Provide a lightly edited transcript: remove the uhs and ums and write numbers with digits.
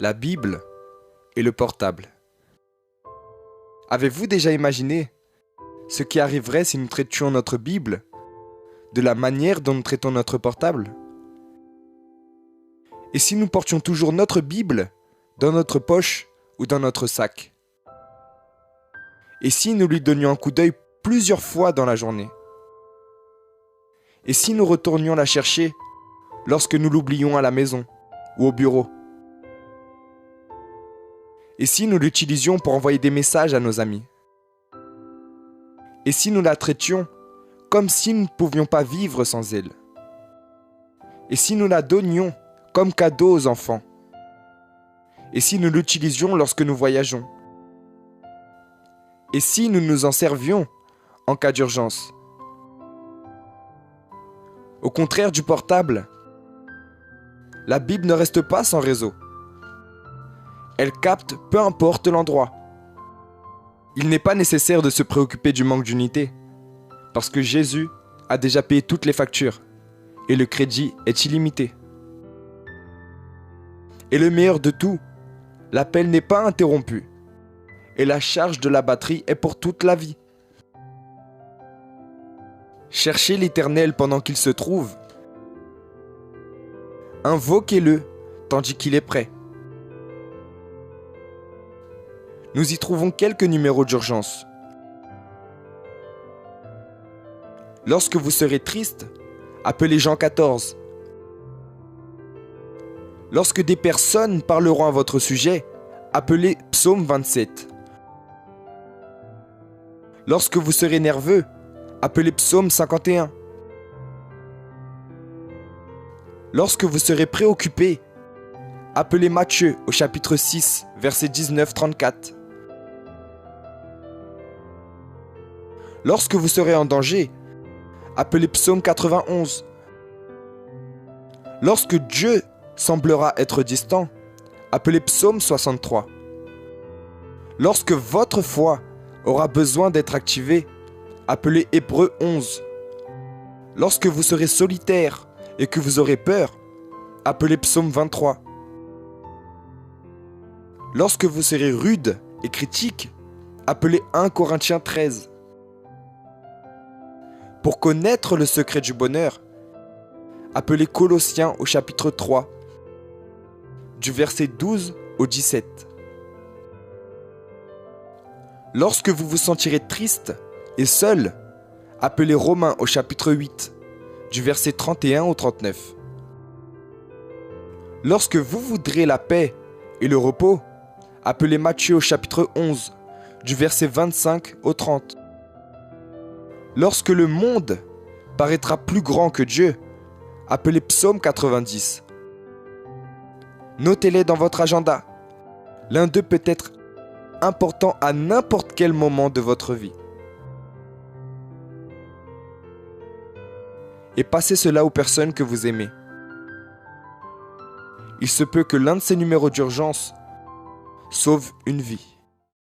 la Bible et le portable. Avez-vous déjà imaginé ce qui arriverait si nous traitions notre Bible de la manière dont nous traitons notre portable? Et si nous portions toujours notre Bible dans notre poche ou dans notre sac? Et si nous lui donnions un coup d'œil plusieurs fois dans la journée? Et si nous retournions la chercher lorsque nous l'oublions à la maison ou au bureau? Et si nous l'utilisions pour envoyer des messages à nos amis? Et si nous la traitions comme si nous ne pouvions pas vivre sans elle? Et si nous la donnions comme cadeau aux enfants? Et si nous l'utilisions lorsque nous voyageons? Et si nous nous en servions en cas d'urgence? Au contraire du portable, la Bible ne reste pas sans réseau. Elle capte peu importe l'endroit. Il n'est pas nécessaire de se préoccuper du manque d'unité, parce que Jésus a déjà payé toutes les factures et le crédit est illimité. Et le meilleur de tout, l'appel n'est pas interrompu et la charge de la batterie est pour toute la vie. Cherchez l'Éternel pendant qu'il se trouve. Invoquez-le tandis qu'il est prêt. Nous y trouvons quelques numéros d'urgence. Lorsque vous serez triste, appelez Jean 14. Lorsque des personnes parleront à votre sujet, appelez Psaume 27. Lorsque vous serez nerveux, appelez Psaume 51. Lorsque vous serez préoccupé, appelez Matthieu au chapitre 6, versets 19-34. Lorsque vous serez en danger, appelez Psaume 91. Lorsque Dieu semblera être distant, appelez Psaume 63. Lorsque votre foi aura besoin d'être activée, appelez Hébreux 11. Lorsque vous serez solitaire et que vous aurez peur, appelez Psaume 23. Lorsque vous serez rude et critique, appelez 1 Corinthiens 13. Pour connaître le secret du bonheur, appelez Colossiens au chapitre 3, du verset 12 au 17. Lorsque vous vous sentirez triste et seul, appelez Romains au chapitre 8, du verset 31 au 39. Lorsque vous voudrez la paix et le repos, appelez Matthieu au chapitre 11, du verset 25 au 30. Lorsque le monde paraîtra plus grand que Dieu, appelez Psaume 90. Notez-les dans votre agenda. L'un d'eux peut être important à n'importe quel moment de votre vie. Et passez cela aux personnes que vous aimez. Il se peut que l'un de ces numéros d'urgence sauve une vie.